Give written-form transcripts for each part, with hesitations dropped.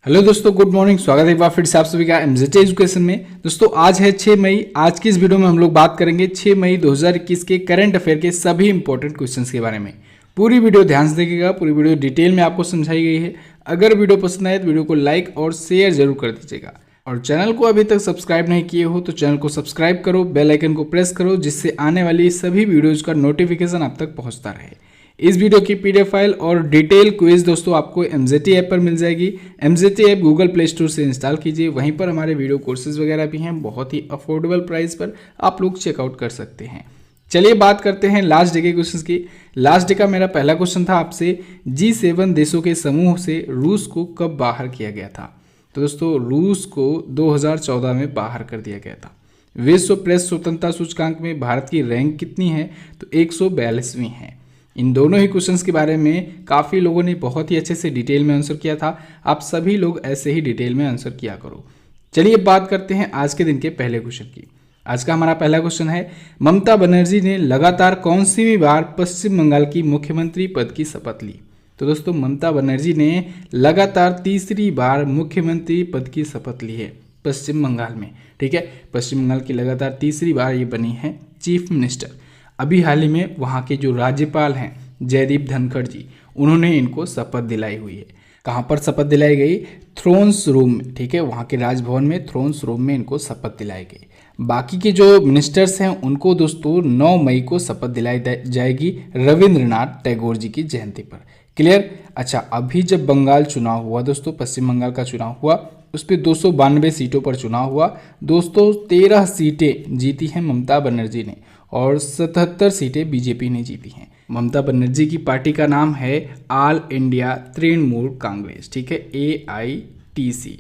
Hello दोस्तों, good morning. स्वागत है एक बार फिर से आप सभी का एमजेटी एजुकेशन में। दोस्तों आज है 6 मई। आज की इस वीडियो में हम लोग बात करेंगे 6 मई 2021 के करंट अफेयर के सभी इंपॉर्टेंट क्वेश्चंस के बारे में। पूरी वीडियो ध्यान से देखिएगा, पूरी वीडियो डिटेल में आपको समझाई गई है। अगर वीडियो पसंद आए तो वीडियो को लाइक और शेयर जरूर कर दीजिएगा, और चैनल को अभी तक सब्सक्राइब नहीं किए हो तो चैनल को सब्सक्राइब करो, बेल आइकन को प्रेस करो, जिससे आने वाली सभी वीडियोज का नोटिफिकेशन आप तक पहुंचता रहे। इस वीडियो की पीडीएफ फाइल और डिटेल क्विज दोस्तों आपको एमजेटी ऐप पर मिल जाएगी। MJT app Google play store से इंस्टॉल कीजिए, वहीं पर हमारे वीडियो कोर्सेज वगैरह भी हैं, बहुत ही अफोर्डेबल प्राइस पर आप लोग चेकआउट कर सकते हैं। चलिए बात करते हैं लास्ट डे के क्वेश्चन की। लास्ट डे का मेरा पहला क्वेश्चन था आपसे, G7 देशों के समूह से रूस को कब बाहर किया गया था। तो दोस्तों रूस को 2014 में बाहर कर दिया गया था। विश्व प्रेस स्वतंत्रता सूचकांक में भारत की रैंक कितनी है, तो 142वीं है। इन दोनों ही क्वेश्चंस के बारे में काफ़ी लोगों ने बहुत ही अच्छे से डिटेल में आंसर किया था। आप सभी लोग ऐसे ही डिटेल में आंसर किया करो। चलिए बात करते हैं आज के दिन के पहले क्वेश्चन की। आज का हमारा पहला क्वेश्चन है, ममता बनर्जी ने लगातार कौन सी बार पश्चिम बंगाल की मुख्यमंत्री पद की शपथ ली। तो दोस्तों ममता बनर्जी ने लगातार तीसरी बार मुख्यमंत्री पद की शपथ ली है पश्चिम बंगाल में। ठीक है, पश्चिम बंगाल की लगातार तीसरी बार ये बनी है चीफ मिनिस्टर। अभी हाल ही में वहाँ के जो राज्यपाल हैं जयदीप धनखड़ जी, उन्होंने इनको शपथ दिलाई हुई है। कहाँ पर शपथ दिलाई गई? थ्रोन्स रूम में। ठीक है, वहाँ के राजभवन में थ्रोन्स रूम में इनको शपथ दिलाई गई। बाकी के जो मिनिस्टर्स हैं उनको दोस्तों 9 मई को शपथ दिलाई जाएगी रविंद्रनाथ टैगोर जी की जयंती पर। क्लियर? अच्छा, अभी जब बंगाल चुनाव हुआ दोस्तों, पश्चिम बंगाल का चुनाव हुआ, उस पर 292 सीटों पर चुनाव हुआ दोस्तों। 13 सीटें जीती हैं ममता बनर्जी ने और 77 सीटें बीजेपी ने जीती हैं। ममता बनर्जी की पार्टी का नाम है ऑल इंडिया तृणमूल कांग्रेस। ठीक है, AITC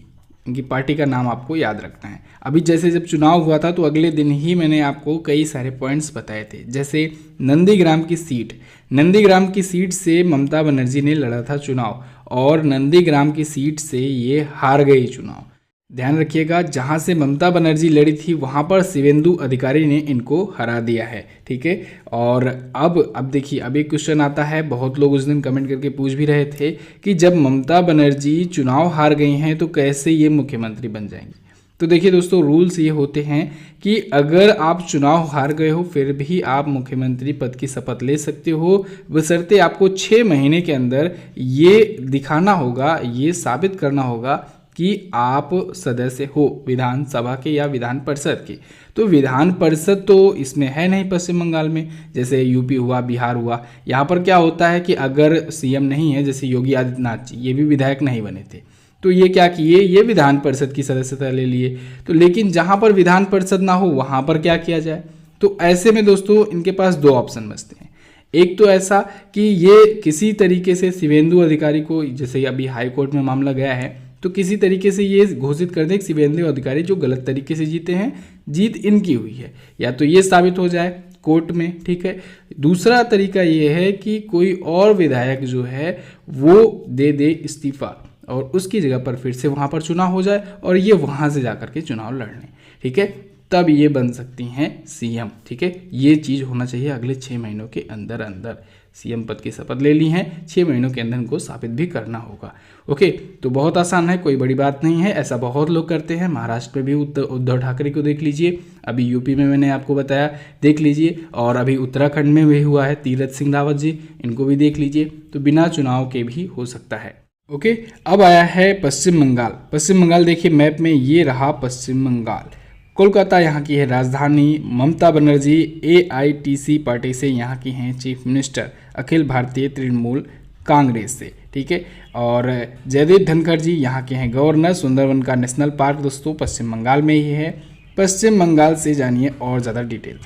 इनकी पार्टी का नाम आपको याद रखना है। अभी जैसे जब चुनाव हुआ था तो अगले दिन ही मैंने आपको कई सारे पॉइंट्स बताए थे, जैसे नंदीग्राम की सीट से ममता बनर्जी ने लड़ा था चुनाव और नंदीग्राम की सीट से ये हार गई चुनाव। ध्यान रखिएगा, जहां से ममता बनर्जी लड़ी थी वहां पर शिवेंदु अधिकारी ने इनको हरा दिया है। ठीक है, और अब देखिए, अब एक क्वेश्चन आता है, बहुत लोग उस दिन कमेंट करके पूछ भी रहे थे कि जब ममता बनर्जी चुनाव हार गई हैं तो कैसे ये मुख्यमंत्री बन जाएंगी। तो देखिए दोस्तों, रूल्स ये होते हैं कि अगर आप चुनाव हार गए हो फिर भी आप मुख्यमंत्री पद की शपथ ले सकते हो, बशर्ते आपको 6 महीने के अंदर ये दिखाना होगा, ये साबित करना होगा कि आप सदस्य हो विधानसभा के या विधान परिषद के। तो विधान परिषद तो इसमें है नहीं पश्चिम बंगाल में, जैसे यूपी हुआ, बिहार हुआ। यहाँ पर क्या होता है कि अगर सीएम नहीं है, जैसे योगी आदित्यनाथ जी, ये भी विधायक नहीं बने थे, तो ये क्या किए, ये विधान परिषद की सदस्यता ले लिए। तो लेकिन जहाँ पर विधान परिषद ना हो वहाँ पर क्या किया जाए? तो ऐसे में दोस्तों इनके पास 2 ऑप्शन बचते हैं। एक तो ऐसा कि ये किसी तरीके से शिवेंदु अधिकारी को, जैसे अभी हाई कोर्ट में मामला गया है, तो किसी तरीके से ये घोषित कर दें कि शिवेंदु अधिकारी जो गलत तरीके से जीते हैं, जीत इनकी हुई है, या तो ये साबित हो जाए कोर्ट में। ठीक है, दूसरा तरीका ये है कि कोई और विधायक जो है वो दे दे इस्तीफा और उसकी जगह पर फिर से वहाँ पर चुनाव हो जाए और ये वहाँ से जाकर के चुनाव लड़ लें। ठीक है, तब ये बन सकती हैं सीएम। ठीक है, ये चीज़ होना चाहिए अगले 6 महीनों के अंदर अंदर। सीएम पद की शपथ ले ली हैं, 6 महीनों के अंदर इनको साबित भी करना होगा। ओके, तो बहुत आसान है, कोई बड़ी बात नहीं है, ऐसा बहुत लोग करते हैं। महाराष्ट्र में भी उद्धव ठाकरे को देख लीजिए, अभी यूपी में मैंने आपको बताया, देख लीजिए, और अभी उत्तराखंड में भी हुआ है तीरथ सिंह रावत जी, इनको भी देख लीजिए। तो बिना चुनाव के भी हो सकता है। ओके, अब आया है पश्चिम बंगाल। पश्चिम बंगाल देखिए मैप में, ये रहा पश्चिम बंगाल। कोलकाता यहाँ की है राजधानी। ममता बनर्जी AITC पार्टी से यहाँ की हैं चीफ मिनिस्टर, अखिल भारतीय तृणमूल कांग्रेस से। ठीक है, और जयदीप धनखड़ जी यहाँ के हैं गवर्नर। सुंदरवन का नेशनल पार्क दोस्तों पश्चिम बंगाल में ही है। पश्चिम बंगाल से जानिए और ज़्यादा डिटेल।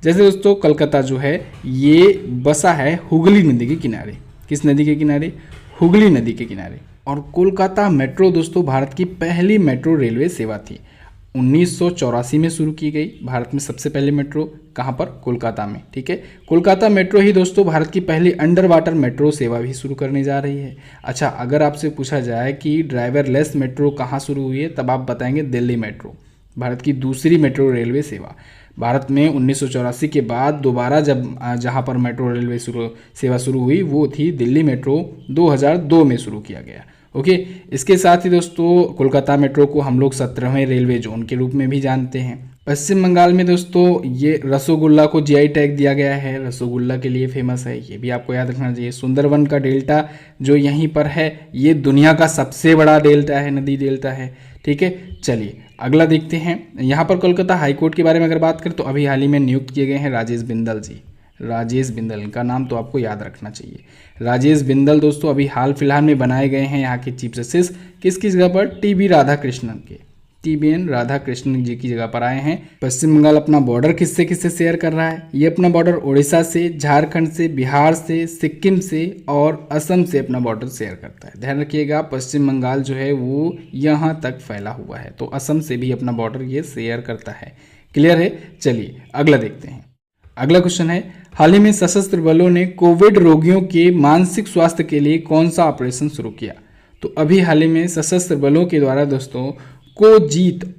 जैसे दोस्तों कलकत्ता जो है ये बसा है हुगली नदी के किनारे। किस नदी के किनारे? हुगली नदी के किनारे। और कोलकाता मेट्रो दोस्तों भारत की पहली मेट्रो रेलवे सेवा थी। 1984 में शुरू की गई भारत में सबसे पहले मेट्रो। कहाँ पर? कोलकाता में। ठीक है, कोलकाता मेट्रो ही दोस्तों भारत की पहली अंडर वाटर मेट्रो सेवा भी शुरू करने जा रही है। अच्छा, अगर आपसे पूछा जाए कि ड्राइवरलेस मेट्रो कहाँ शुरू हुई है, तब आप बताएंगे दिल्ली मेट्रो, भारत की दूसरी मेट्रो रेलवे सेवा। भारत में 1984 के बाद दोबारा जहाँ पर मेट्रो रेलवे सेवा शुरू हुई वो थी दिल्ली मेट्रो, 2002 में शुरू किया गया। ओके, इसके साथ ही दोस्तों कोलकाता मेट्रो को हम लोग 17वें रेलवे जोन के रूप में भी जानते हैं। पश्चिम बंगाल में दोस्तों ये रसगुल्ला को जीआई टैग दिया गया है, रसगुल्ला के लिए फेमस है, ये भी आपको याद रखना चाहिए। सुंदरवन का डेल्टा जो यहीं पर है ये दुनिया का सबसे बड़ा डेल्टा है, नदी डेल्टा है। ठीक है, चलिए अगला देखते हैं। यहाँ पर कोलकाता हाईकोर्ट के बारे में अगर बात करें तो अभी हाल ही में नियुक्त किए गए हैं राजेश बिंदल जी। राजेश बिंदल, इनका नाम तो आपको याद रखना चाहिए। राजेश बिंदल दोस्तों अभी हाल फिलहाल में बनाए गए हैं यहाँ के चीफ जस्टिस। किसकी जगह पर? टीबी राधाकृष्णन के, टीबीएन राधाकृष्णन जी की जगह पर आए हैं। पश्चिम बंगाल अपना बॉर्डर किससे किससे शेयर कर रहा है? ये अपना बॉर्डर उड़ीसा से, झारखंड से, बिहार से, सिक्किम से और असम से अपना बॉर्डर शेयर करता है। ध्यान रखिएगा पश्चिम बंगाल जो है वो यहाँ तक फैला हुआ है, तो असम से भी अपना बॉर्डर ये शेयर करता है। क्लियर है? चलिए अगला देखते हैं। अगला क्वेश्चन है, हाल ही में सशस्त्र बलों ने कोविड रोगियों के मानसिक स्वास्थ्य के लिए कौन सा ऑपरेशन शुरू किया? तो अभी हाल ही में सशस्त्र बलों के द्वारा दोस्तों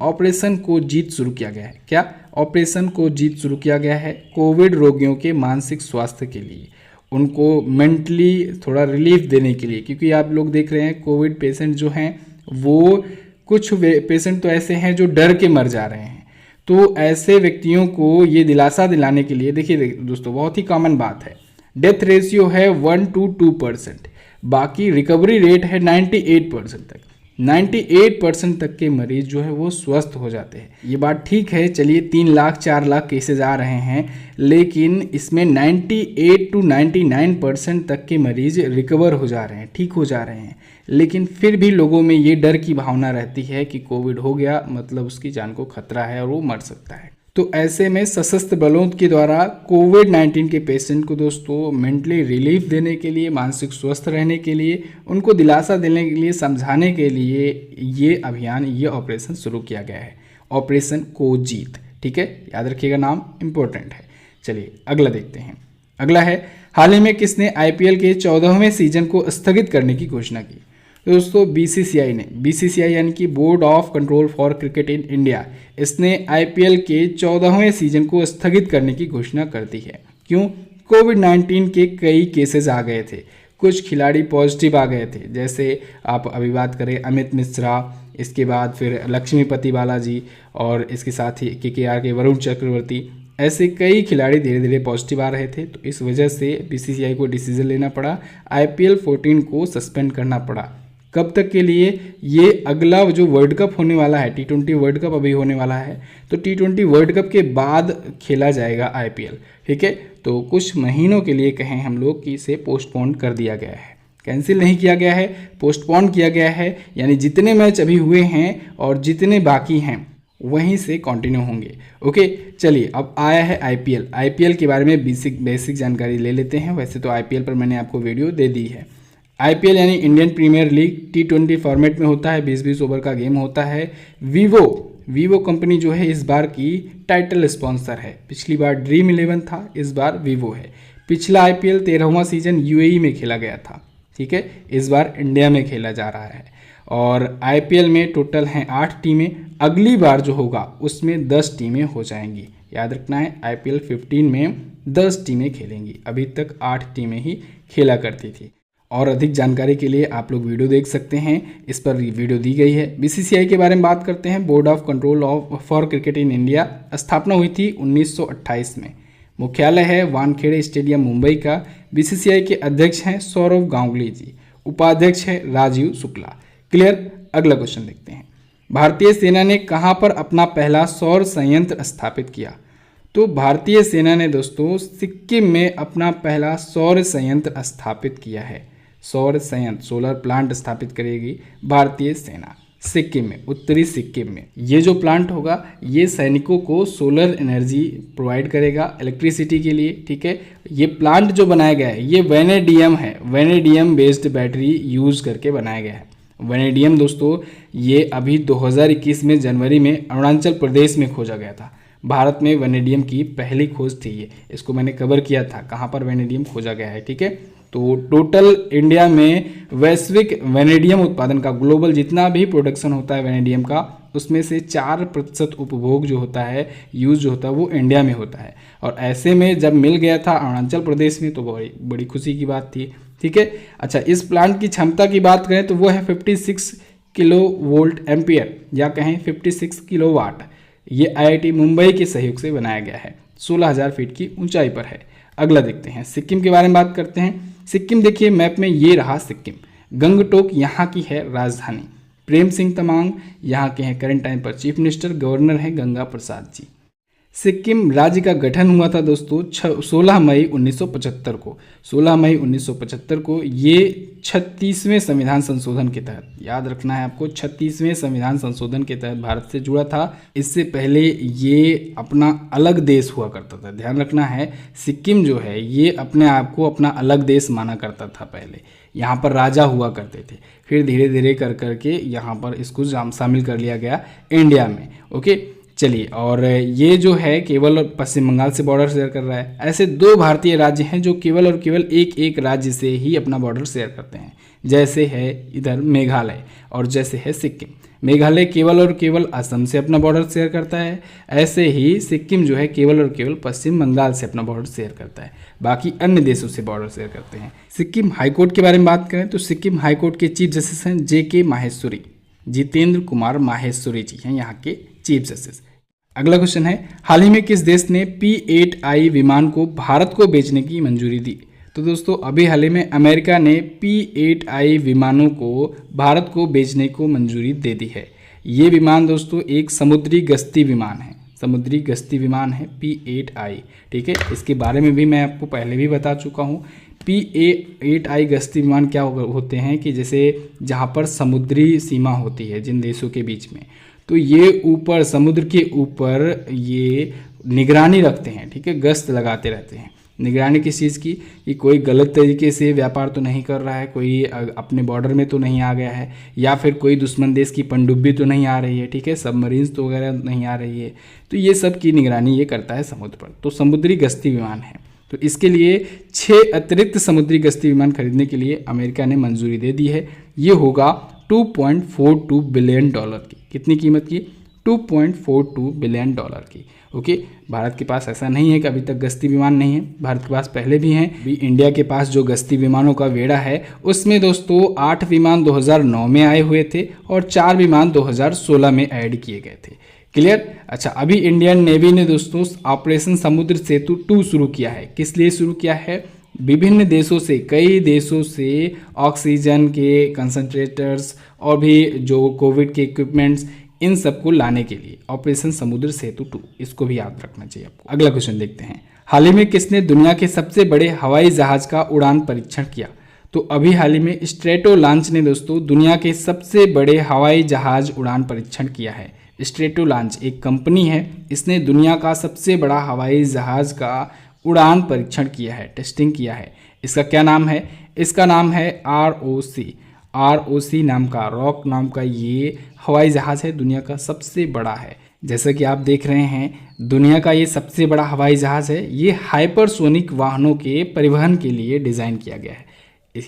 ऑपरेशन को जीत शुरू किया गया है। क्या? ऑपरेशन को जीत शुरू किया गया है कोविड रोगियों के मानसिक स्वास्थ्य के लिए, उनको मेंटली थोड़ा रिलीफ देने के लिए। क्योंकि आप लोग देख रहे हैं कोविड पेशेंट जो हैं वो कुछ पेशेंट तो ऐसे हैं जो डर के मर जा रहे हैं, तो ऐसे व्यक्तियों को ये दिलासा दिलाने के लिए, देखिए दोस्तों बहुत ही कॉमन बात है, डेथ रेशियो है 1 to 2%, बाकी रिकवरी रेट है 98% तक। 98% तक के मरीज जो है वो स्वस्थ हो जाते हैं। ये बात ठीक है, चलिए 3 लाख 4 लाख केसेज आ रहे हैं, लेकिन इसमें 98 to 99% तक के मरीज रिकवर हो जा रहे हैं, ठीक हो जा रहे हैं। लेकिन फिर भी लोगों में ये डर की भावना रहती है कि कोविड हो गया मतलब उसकी जान को खतरा है और वो मर सकता है। तो ऐसे में सशस्त्र बलों के द्वारा कोविड-19 के पेशेंट को दोस्तों मेंटली रिलीफ देने के लिए, मानसिक स्वस्थ रहने के लिए, उनको दिलासा देने के लिए, समझाने के लिए ये अभियान, ये ऑपरेशन शुरू किया गया है, ऑपरेशन को जीत। ठीक है, याद रखिएगा, नाम इंपॉर्टेंट है। चलिए अगला देखते हैं। अगला है, हाल ही में किसने आईपीएल के 14वें सीजन को स्थगित करने की घोषणा की? तो दोस्तों बीसीसीआई ने, बीसीसीआई यानी कि board of control for cricket in India, इसने आईपीएल के 14वें सीजन को स्थगित करने की घोषणा कर दी है। क्यों? कोविड-19 के कई केसेस आ गए थे, कुछ खिलाड़ी पॉजिटिव आ गए थे, जैसे आप अभी बात करें अमित मिश्रा, इसके बाद फिर लक्ष्मीपति बालाजी और इसके साथ ही केकेआर के वरुण चक्रवर्ती, ऐसे कई खिलाड़ी धीरे धीरे पॉजिटिव आ रहे थे। तो इस वजह से बीसीसीआई को डिसीजन लेना पड़ा, आईपीएल 14 को सस्पेंड करना पड़ा। कब तक के लिए? ये अगला जो वर्ल्ड कप होने वाला है, T20 वर्ल्ड कप अभी होने वाला है, तो T20 वर्ल्ड कप के बाद खेला जाएगा आईपीएल। ठीक है, तो कुछ महीनों के लिए कहें हम लोग कि इसे पोस्टपोन कर दिया गया है, कैंसिल नहीं किया गया है, पोस्टपोन किया गया है। यानी जितने मैच अभी हुए हैं और जितने बाकी हैं वहीं से कंटिन्यू होंगे। ओके, चलिए अब आया है आईपीएल। आईपीएल के बारे में बेसिक जानकारी ले लेते हैं। वैसे तो आईपीएल पर मैंने आपको वीडियो दे दी है। आईपीएल यानी Indian premiere league T20 format में होता है, 20-20 ओवर का गेम होता है। वीवो कंपनी जो है इस बार की टाइटल स्पॉन्सर है। पिछली बार ड्रीम 11 था, इस बार वीवो है। पिछला आईपीएल 13वां सीजन यूएई में खेला गया था। ठीक है, इस बार इंडिया में खेला जा रहा है और आईपीएल में टोटल हैं 8 टीमें। अगली बार जो होगा उसमें 10 टीमें हो जाएंगी। याद रखना है आईपीएल 15 में 10 टीमें खेलेंगी, अभी तक 8 टीमें ही खेला करती थी। और अधिक जानकारी के लिए आप लोग वीडियो देख सकते हैं, इस पर वीडियो दी गई है। बीसीसीआई के बारे में बात करते हैं। Board of control for cricket in India स्थापना हुई थी 1928 में। मुख्यालय है वानखेड़े स्टेडियम मुंबई का। बीसीसीआई के अध्यक्ष हैं सौरव गांगुली जी, उपाध्यक्ष है राजीव शुक्ला। क्लियर? अगला क्वेश्चन देखते हैं। भारतीय सेना ने कहां पर अपना पहला सौर संयंत्र स्थापित किया? तो भारतीय सेना ने दोस्तों सिक्किम में अपना पहला सौर संयंत्र स्थापित किया है। सौर संयंत्र, सोलर प्लांट स्थापित करेगी भारतीय सेना सिक्किम में, उत्तरी सिक्किम में। ये जो प्लांट होगा ये सैनिकों को सोलर एनर्जी प्रोवाइड करेगा इलेक्ट्रिसिटी के लिए। ठीक है, ये प्लांट जो बनाया गया है ये वेनेडियम है, वेनेडियम बेस्ड बैटरी यूज करके बनाया गया है। वेनेडियम दोस्तों ये अभी 2021 में जनवरी में अरुणाचल प्रदेश में खोजा गया था। भारत में वेनेडियम की पहली खोज थी ये, इसको मैंने कवर किया था कहाँ पर वेनेडियम खोजा गया है। ठीक है, तो टोटल इंडिया में वैश्विक वेनेडियम उत्पादन का, ग्लोबल जितना भी प्रोडक्शन होता है वेनेडियम का, उसमें से 4% उपभोग जो होता है, यूज जो होता है वो इंडिया में होता है। और ऐसे में जब मिल गया था अरुणाचल प्रदेश में तो बड़ी खुशी की बात थी। ठीक है। अच्छा, इस प्लांट की क्षमता की बात करें तो वो है 56 किलो वोल्ट एम्पियर या कहें 56 किलोवाट। ये IIT मुंबई के सहयोग से बनाया गया है, 16,000 फीट की ऊंचाई पर है। अगला देखते हैं, सिक्किम के बारे में बात करते हैं। सिक्किम देखिए मैप में ये रहा सिक्किम। गंगटोक यहाँ की है राजधानी। प्रेम सिंह तमांग यहाँ के हैं करंट टाइम पर चीफ मिनिस्टर, गवर्नर हैं गंगा प्रसाद जी। सिक्किम राज्य का गठन हुआ था दोस्तों 16 मई 1975 को। 16 मई 1975 को ये 36वें संविधान संशोधन के तहत, याद रखना है आपको, 36वें संविधान संशोधन के तहत भारत से जुड़ा था। इससे पहले ये अपना अलग देश हुआ करता था। ध्यान रखना है, सिक्किम जो है ये अपने आप को अपना अलग देश माना करता था। पहले यहाँ पर राजा हुआ करते थे, फिर धीरे धीरे कर करके यहाँ पर इसको शामिल कर लिया गया इंडिया में। ओके, चलिए, और ये जो है केवल पश्चिम बंगाल से बॉर्डर शेयर कर रहा है। ऐसे 2 भारतीय राज्य हैं जो केवल और केवल एक राज्य से ही अपना बॉर्डर शेयर करते हैं, जैसे है इधर मेघालय और जैसे है सिक्किम। मेघालय केवल और केवल असम से अपना बॉर्डर शेयर करता है, ऐसे ही सिक्किम जो है केवल और केवल पश्चिम बंगाल से अपना बॉर्डर शेयर करता है, बाकी अन्य देशों से बॉर्डर शेयर करते हैं। सिक्किम हाईकोर्ट के बारे में बात करें तो सिक्किम हाईकोर्ट के चीफ जस्टिस हैं JK माहेश्वरी, जितेंद्र कुमार माहेश्वरी जी हैं यहाँ के चीफ जस्टिस। अगला क्वेश्चन है, हाल ही में किस देश ने P-8I विमान को भारत को बेचने की मंजूरी दी? तो दोस्तों अभी हाल ही में अमेरिका ने P-8I विमानों को भारत को बेचने को मंजूरी दे दी है। ये विमान दोस्तों एक समुद्री गश्ती विमान है, समुद्री गश्ती विमान है P-8I, ठीक है। इसके बारे में भी मैं आपको पहले भी बता चुका हूँ। P-8I गश्ती विमान क्या होते हैं कि जैसे जहाँ पर समुद्री सीमा होती है जिन देशों के बीच में, तो ये ऊपर समुद्र के ऊपर ये निगरानी रखते हैं, ठीक है, गश्त लगाते रहते हैं। निगरानी किस चीज़ की, कि कोई गलत तरीके से व्यापार तो नहीं कर रहा है, कोई अपने बॉर्डर में तो नहीं आ गया है, या फिर कोई दुश्मन देश की पनडुब्बी तो नहीं आ रही है, ठीक है, सबमरीन्स तो वगैरह नहीं आ रही है। तो ये सब की निगरानी ये करता है समुद्र पर। तो समुद्री गश्ती विमान है, तो इसके लिए 6 अतिरिक्त समुद्री गश्ती विमान खरीदने के लिए अमेरिका ने मंजूरी दे दी है। ये होगा $2.42 बिलियन की। कितनी कीमत की? $2.42 बिलियन की। ओके, भारत के पास ऐसा नहीं है कि अभी तक गश्ती विमान नहीं है, भारत के पास पहले भी हैं। अभी इंडिया के पास जो गश्ती विमानों का बेड़ा है उसमें दोस्तों 8 विमान 2009 में आए हुए थे और 4 विमान 2016 में ऐड किए गए थे। क्लियर? अच्छा, अभी इंडियन नेवी ने दोस्तों ऑपरेशन समुद्र सेतु 2 शुरू किया है। किस लिए शुरू किया है? विभिन्न देशों से, कई देशों से ऑक्सीजन के कंसंट्रेटर्स और भी जो कोविड के इक्विपमेंट्स, इन सबको लाने के लिए ऑपरेशन समुद्र सेतु 2, इसको भी याद रखना चाहिए आपको। अगला क्वेश्चन देखते हैं, हाल ही में किसने दुनिया के सबसे बड़े हवाई जहाज का उड़ान परीक्षण किया? तो अभी हाल ही में स्ट्रेटो लॉन्च ने दोस्तों दुनिया के सबसे बड़े हवाई जहाज उड़ान परीक्षण किया है। स्ट्रेटो लॉन्च एक कंपनी है, इसने दुनिया का सबसे बड़ा हवाई जहाज का उड़ान परीक्षण किया है, टेस्टिंग किया है। इसका क्या नाम है? इसका नाम है ROC नाम का, रॉक नाम का ये हवाई जहाज़ है, दुनिया का सबसे बड़ा है। जैसा कि आप देख रहे हैं दुनिया का ये सबसे बड़ा हवाई जहाज़ है। ये हाइपरसोनिक वाहनों के परिवहन के लिए डिज़ाइन किया गया है।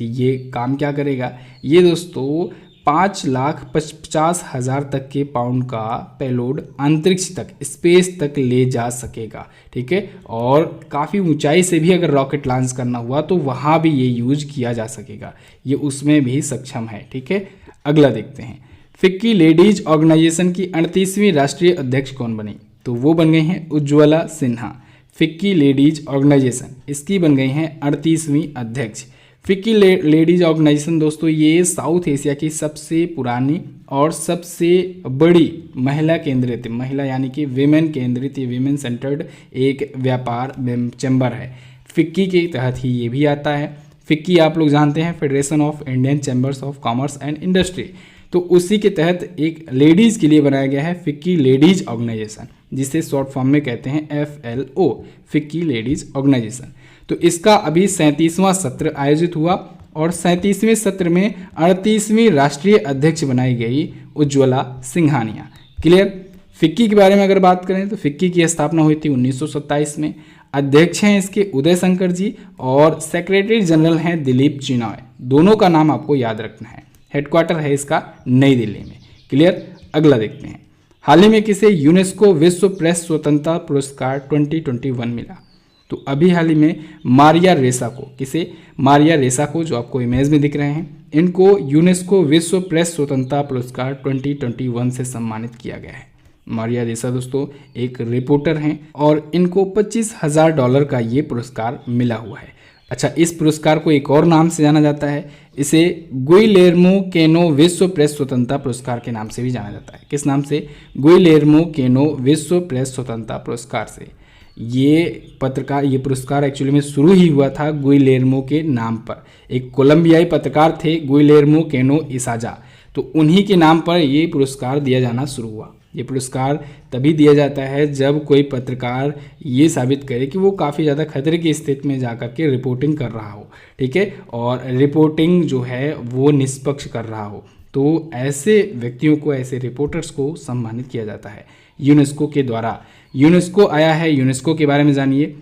ये काम क्या करेगा? ये दोस्तों 5,50,000 तक के पाउंड का पेलोड अंतरिक्ष तक, स्पेस तक ले जा सकेगा, ठीक है। और काफ़ी ऊंचाई से भी अगर रॉकेट लॉन्च करना हुआ तो वहाँ भी ये यूज किया जा सकेगा, ये उसमें भी सक्षम है, ठीक है। अगला देखते हैं, फिक्की लेडीज ऑर्गेनाइजेशन की 38वीं राष्ट्रीय अध्यक्ष कौन बनी? तो वो बन गई हैं उज्ज्वला सिन्हा। फिक्की लेडीज ऑर्गेनाइजेशन, इसकी बन गई हैं 38वीं अध्यक्ष। फिक्की लेडीज ऑर्गेनाइजेशन दोस्तों ये साउथ एशिया की सबसे पुरानी और सबसे बड़ी महिला केंद्रित, महिला यानी कि विमेन केंद्रित, विमेन सेंटर्ड एक व्यापार चैम्बर है। फिक्की के तहत ही ये भी आता है। फिक्की आप लोग जानते हैं, federation of Indian chambers of commerce and industry, तो उसी के तहत एक लेडीज़ के लिए बनाया गया है फिक्की लेडीज ऑर्गेनाइजेशन, जिसे शॉर्ट फॉर्म में कहते हैं FLO, फिक्की लेडीज ऑर्गेनाइजेशन। तो इसका अभी 37वां सत्र आयोजित हुआ और 37वें सत्र में 38वीं राष्ट्रीय अध्यक्ष बनाई गई उज्ज्वला सिंघानिया। क्लियर? फिक्की के बारे में अगर बात करें तो फिक्की की स्थापना हुई थी 1927 में। अध्यक्ष हैं इसके उदय शंकर जी और सेक्रेटरी जनरल हैं दिलीप चिनॉय। दोनों का नाम आपको याद रखना है। हेडक्वार्टर है इसका नई दिल्ली में। क्लियर? अगला देखते हैं, हाल ही में किसे यूनेस्को विश्व प्रेस स्वतंत्रता पुरस्कार 2021 मिला? तो अभी हाल ही में मारिया रेसा को, किसे, मारिया रेसा को, जो आपको इमेज में दिख रहे हैं, इनको यूनेस्को विश्व प्रेस स्वतंत्रता पुरस्कार 2021 से सम्मानित किया गया है। मारिया रेसा दोस्तों एक रिपोर्टर हैं और इनको $25,000 का ये पुरस्कार मिला हुआ है। अच्छा, इस पुरस्कार को एक और नाम से जाना जाता है, इसे गुइलेर्मो कैनो विश्व प्रेस स्वतंत्रता पुरस्कार के नाम से भी जाना जाता है। किस नाम से? गुइलेर्मो कैनो विश्व प्रेस स्वतंत्रता पुरस्कार से। ये पुरस्कार एक्चुअली में शुरू ही हुआ था गुइलेर्मो के नाम पर। एक कोलंबियाई पत्रकार थे गुइलेर्मो कैनो इसाजा, तो उन्हीं के नाम पर ये पुरस्कार दिया जाना शुरू हुआ। ये पुरस्कार तभी दिया जाता है जब कोई पत्रकार ये साबित करे कि वो काफ़ी ज़्यादा खतरे की स्थिति में जाकर के रिपोर्टिंग कर रहा हो, ठीक है, और रिपोर्टिंग जो है वो निष्पक्ष कर रहा हो। तो ऐसे व्यक्तियों को, ऐसे रिपोर्टर्स को सम्मानित किया जाता है यूनेस्को के द्वारा। यूनेस्को आया है, यूनेस्को के बारे में जानिए।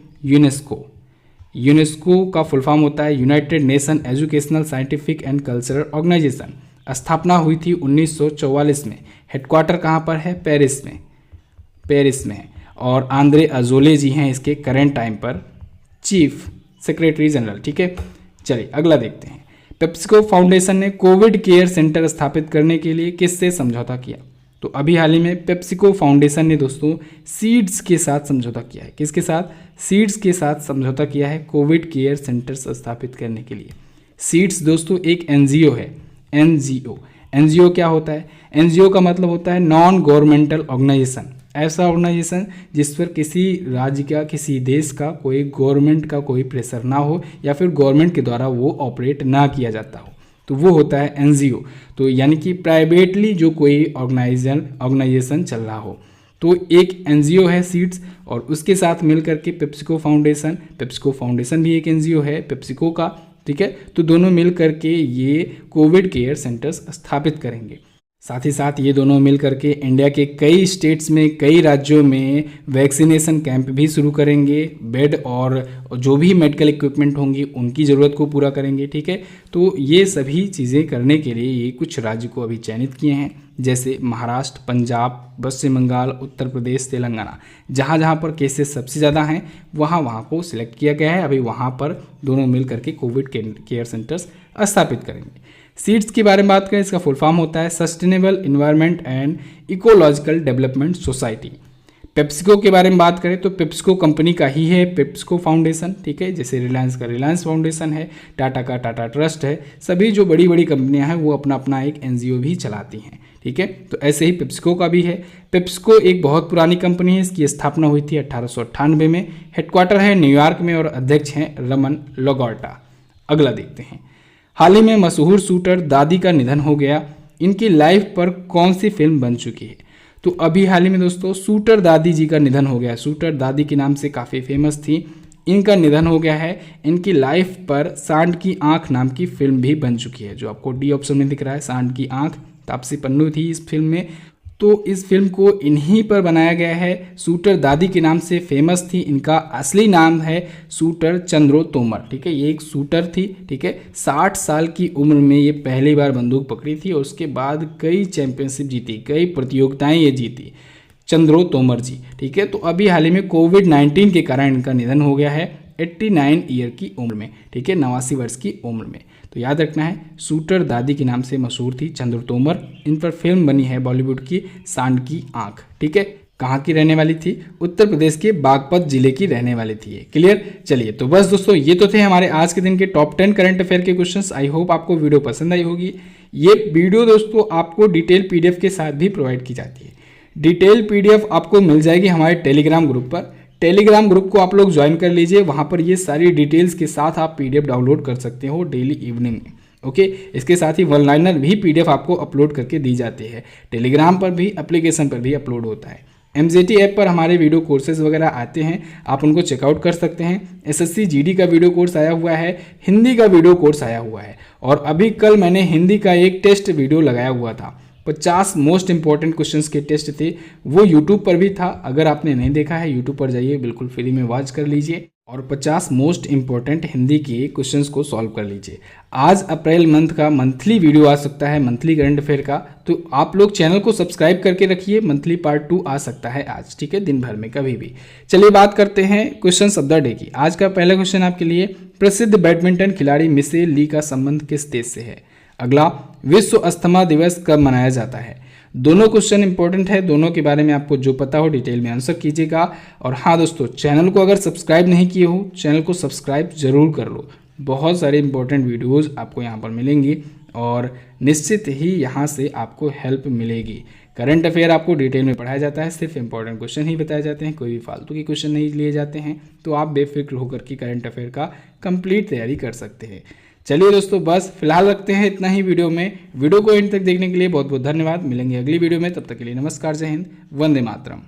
यूनेस्को का फुल फॉर्म होता है United Nation Educational Scientific and Cultural Organisation. स्थापना हुई थी 1944 में। हेडक्वार्टर कहाँ पर है? पेरिस में। और आंद्रे अजोले जी हैं इसके करंट टाइम पर चीफ सेक्रेटरी जनरल, ठीक है। चलिए अगला देखते हैं। पेप्सिको फाउंडेशन ने कोविड केयर सेंटर स्थापित करने के लिए किससे समझौता किया? तो अभी हाल ही में पेप्सिको फाउंडेशन ने दोस्तों सीड्स के साथ समझौता किया है। किसके साथ? सीड्स के साथ समझौता किया है कोविड केयर सेंटर्स स्थापित करने के लिए। सीड्स दोस्तों एक एनजीओ है। एनजीओ क्या होता है? एनजीओ का मतलब होता है नॉन गवर्नमेंटल ऑर्गेनाइजेशन। ऐसा ऑर्गेनाइजेशन जिस पर किसी राज्य का, किसी देश का कोई गवर्नमेंट का कोई प्रेशर ना हो या फिर गवर्नमेंट के द्वारा वो ऑपरेट ना किया जाता हो, तो वो होता है एनजीओ। तो यानी कि प्राइवेटली जो कोई ऑर्गेनाइजेशन चल रहा हो, तो एक एनजीओ है सीड्स, और उसके साथ मिलकर के पेप्सिको फाउंडेशन भी एक एनजीओ है पेप्सिको का, ठीक है। तो दोनों मिल करके ये कोविड केयर सेंटर्स स्थापित करेंगे। साथ ही साथ ये दोनों मिल करके इंडिया के कई स्टेट्स में, कई राज्यों में वैक्सीनेशन कैंप भी शुरू करेंगे। बेड और जो भी मेडिकल इक्विपमेंट होंगी उनकी ज़रूरत को पूरा करेंगे, ठीक है। तो ये सभी चीज़ें करने के लिए ये कुछ राज्य को अभी चयनित किए हैं, जैसे महाराष्ट्र, पंजाब, पश्चिम बंगाल, उत्तर प्रदेश, तेलंगाना। जहाँ जहाँ पर केसेस सबसे ज़्यादा हैं वहाँ को सिलेक्ट किया गया है। अभी वहाँ पर दोनों मिल करके कोविड केयर सेंटर्स स्थापित करेंगे। सीड्स के बारे में बात करें, इसका फुल फॉर्म होता है sustainable environment and ecological development society. PepsiCo के बारे में बात करें तो पेप्सिको कंपनी का ही है पेप्सिको फाउंडेशन, ठीक है। जैसे रिलायंस का रिलायंस फाउंडेशन है, टाटा का टाटा ट्रस्ट है, सभी जो बड़ी बड़ी कंपनियां हैं वो अपना अपना एक एनजीओ भी चलाती हैं, ठीक है। तो ऐसे ही पेप्सिको का भी है। पेप्सिको एक बहुत पुरानी कंपनी है, इसकी स्थापना हुई थी 1898 में। हेडक्वार्टर है न्यूयॉर्क में और अध्यक्ष हैं रमन लोगोर्टा। अगला देखते हैं। हाल ही में मशहूर शूटर दादी का निधन हो गया। इनकी लाइफ पर कौन सी फिल्म बन चुकी है? तो अभी हाल ही में दोस्तों शूटर दादी जी का निधन हो गया। शूटर दादी के नाम से काफ़ी फेमस थी, इनका निधन हो गया है। इनकी लाइफ पर सांड की आंख नाम की फिल्म भी बन चुकी है, जो आपको डी ऑप्शन में दिख रहा है, सांड की आंख। तापसी पन्नू थी इस फिल्म में। तो इस फिल्म को इन्हीं पर बनाया गया है। शूटर दादी के नाम से फेमस थी। इनका असली नाम है शूटर चंद्रो तोमर, ठीक है। ये एक शूटर थी, ठीक है। 60 साल की उम्र में ये पहली बार बंदूक पकड़ी थी और उसके बाद कई चैंपियनशिप जीती, कई प्रतियोगिताएं ये जीती, चंद्रो तोमर जी, ठीक है। तो अभी हाल ही में कोविड-19 के कारण इनका निधन हो गया है 89 ईयर की उम्र में, ठीक है, 89 वर्ष की उम्र में। तो याद रखना है, शूटर दादी के नाम से मशहूर थी चंद्र तोमर। इन पर फिल्म बनी है बॉलीवुड की सांड की आंख, ठीक है। कहाँ की रहने वाली थी? उत्तर प्रदेश के बागपत जिले की रहने वाली थी ये। क्लियर? चलिए, तो बस दोस्तों ये तो थे हमारे आज के दिन के टॉप 10 करंट अफेयर के क्वेश्चंस। आई होप आपको वीडियो पसंद आई होगी। ये वीडियो दोस्तों आपको डिटेल पीडीएफ के साथ भी प्रोवाइड की जाती है। डिटेल पीडीएफ आपको मिल जाएगी हमारे टेलीग्राम ग्रुप पर। टेलीग्राम ग्रुप को आप लोग ज्वाइन कर लीजिए, वहाँ पर ये सारी डिटेल्स के साथ आप पीडीएफ डाउनलोड कर सकते हो डेली इवनिंग में, ओके। इसके साथ ही वन लाइनर भी पीडीएफ आपको अपलोड करके दी जाती है। टेलीग्राम पर भी, एप्लीकेशन पर भी अपलोड होता है। MZT ऐप पर हमारे वीडियो कोर्सेज वगैरह आते हैं, आप उनको चेकआउट कर सकते हैं। SSC GD का वीडियो कोर्स आया हुआ है, हिंदी का वीडियो कोर्स आया हुआ है, और अभी कल मैंने हिंदी का एक टेस्ट वीडियो लगाया हुआ था। 50 मोस्ट इंपॉर्टेंट क्वेश्चंस के टेस्ट थे, वो यूट्यूब पर भी था। अगर आपने नहीं देखा है यूट्यूब पर जाइए, बिल्कुल फ्री में वॉच कर लीजिए। और 50 मोस्ट इम्पोर्टेंट हिंदी के क्वेश्चंस को सॉल्व कर लीजिए। आज अप्रैल मंथ का मंथली वीडियो आ सकता है, मंथली करंट अफेयर का, तो आप लोग चैनल को सब्सक्राइब करके रखिए। मंथली पार्ट 2 आ सकता है आज, ठीक है, दिन भर में कभी भी। चलिए बात करते हैं क्वेश्चन ऑफ द डे की। आज का पहला क्वेश्चन आपके लिए, प्रसिद्ध बैडमिंटन खिलाड़ी मिशेल ली का संबंध किस देश से है? अगला, विश्व अस्थमा दिवस कब मनाया जाता है? दोनों क्वेश्चन इंपॉर्टेंट है, दोनों के बारे में आपको जो पता हो डिटेल में आंसर कीजिएगा। और हाँ दोस्तों, चैनल को अगर सब्सक्राइब नहीं किए हो, चैनल को सब्सक्राइब जरूर कर लो। बहुत सारे इंपॉर्टेंट वीडियोस आपको यहाँ पर मिलेंगी और निश्चित ही यहाँ से आपको हेल्प मिलेगी। करंट अफेयर आपको डिटेल में पढ़ाया जाता है, सिर्फ इंपॉर्टेंट क्वेश्चन ही बताए जाते हैं, कोई भी फालतू के क्वेश्चन नहीं लिए जाते हैं। तो आप बेफिक्र होकर के करंट अफेयर का कंप्लीट तैयारी कर सकते हैं। चलिए दोस्तों, बस फिलहाल रखते हैं इतना ही वीडियो में। वीडियो को एंड तक देखने के लिए बहुत बहुत धन्यवाद। मिलेंगे अगली वीडियो में, तब तक के लिए नमस्कार, जय हिंद, वंदे मातरम।